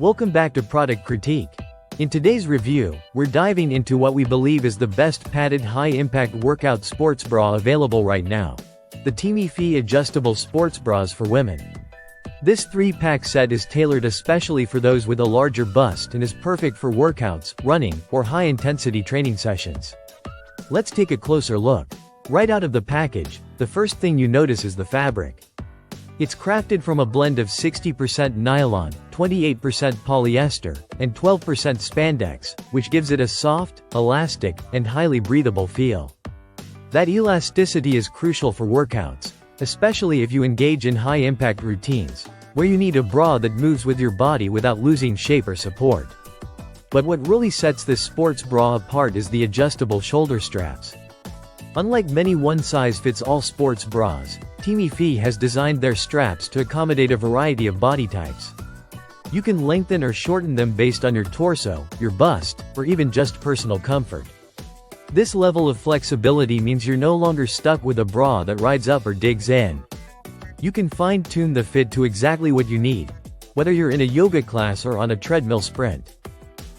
Welcome back to Product Critique. In today's review, we're diving into what we believe is the best padded high-impact workout sports bra available right now. The Tmeefee Adjustable Sports Bras for Women. This 3-pack set is tailored especially for those with a larger bust and is perfect for workouts, running, or high-intensity training sessions. Let's take a closer look. Right out of the package, the first thing you notice is the fabric. It's crafted from a blend of 60% nylon, 28% polyester, and 12% spandex, which gives it a soft, elastic, and highly breathable feel. That elasticity is crucial for workouts, especially if you engage in high-impact routines, where you need a bra that moves with your body without losing shape or support. But what really sets this sports bra apart is the adjustable shoulder straps. Unlike many one-size-fits-all sports bras, Tmeefee has designed their straps to accommodate a variety of body types. You can lengthen or shorten them based on your torso, your bust, or even just personal comfort. This level of flexibility means you're no longer stuck with a bra that rides up or digs in. You can fine-tune the fit to exactly what you need, whether you're in a yoga class or on a treadmill sprint.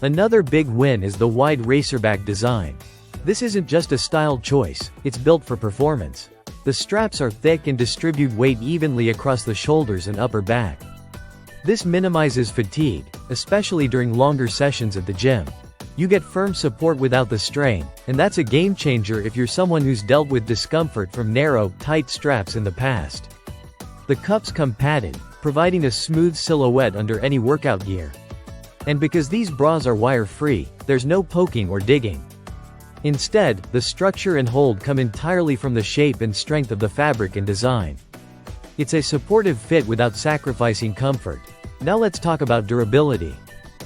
Another big win is the wide racerback design. This isn't just a style choice, it's built for performance. The straps are thick and distribute weight evenly across the shoulders and upper back. This minimizes fatigue, especially during longer sessions at the gym. You get firm support without the strain, and that's a game changer if you're someone who's dealt with discomfort from narrow, tight straps in the past. The cups come padded, providing a smooth silhouette under any workout gear. And because these bras are wire-free, there's no poking or digging. Instead, the structure and hold come entirely from the shape and strength of the fabric and design. It's a supportive fit without sacrificing comfort. Now let's talk about durability.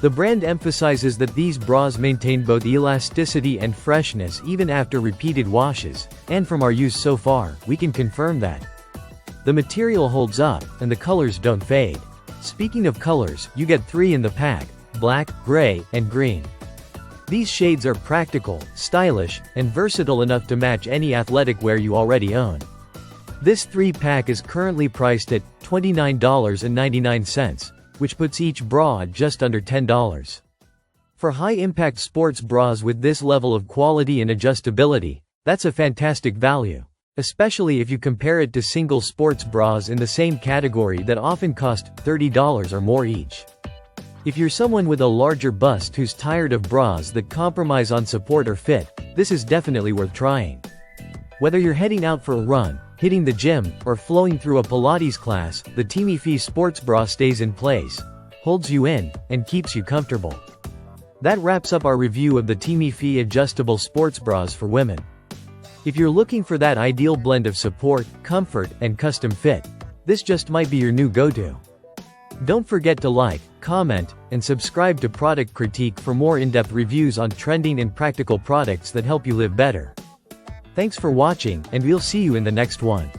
The brand emphasizes that these bras maintain both elasticity and freshness even after repeated washes, and from our use so far, we can confirm that. The material holds up, and the colors don't fade. Speaking of colors, you get 3 in the pack: black, gray, and green. These shades are practical, stylish, and versatile enough to match any athletic wear you already own. This 3-pack is currently priced at $29.99, which puts each bra at just under $10. For high-impact sports bras with this level of quality and adjustability, that's a fantastic value, especially if you compare it to single sports bras in the same category that often cost $30 or more each. If you're someone with a larger bust who's tired of bras that compromise on support or fit, this is definitely worth trying. Whether you're heading out for a run, hitting the gym, or flowing through a Pilates class, the Tmeefee sports bra stays in place, holds you in, and keeps you comfortable. That wraps up our review of the Tmeefee Adjustable Sports Bras for Women. If you're looking for that ideal blend of support, comfort, and custom fit, this just might be your new go-to. Don't forget to like, comment, and subscribe to Product Critique for more in-depth reviews on trending and practical products that help you live better. Thanks for watching, and we'll see you in the next one.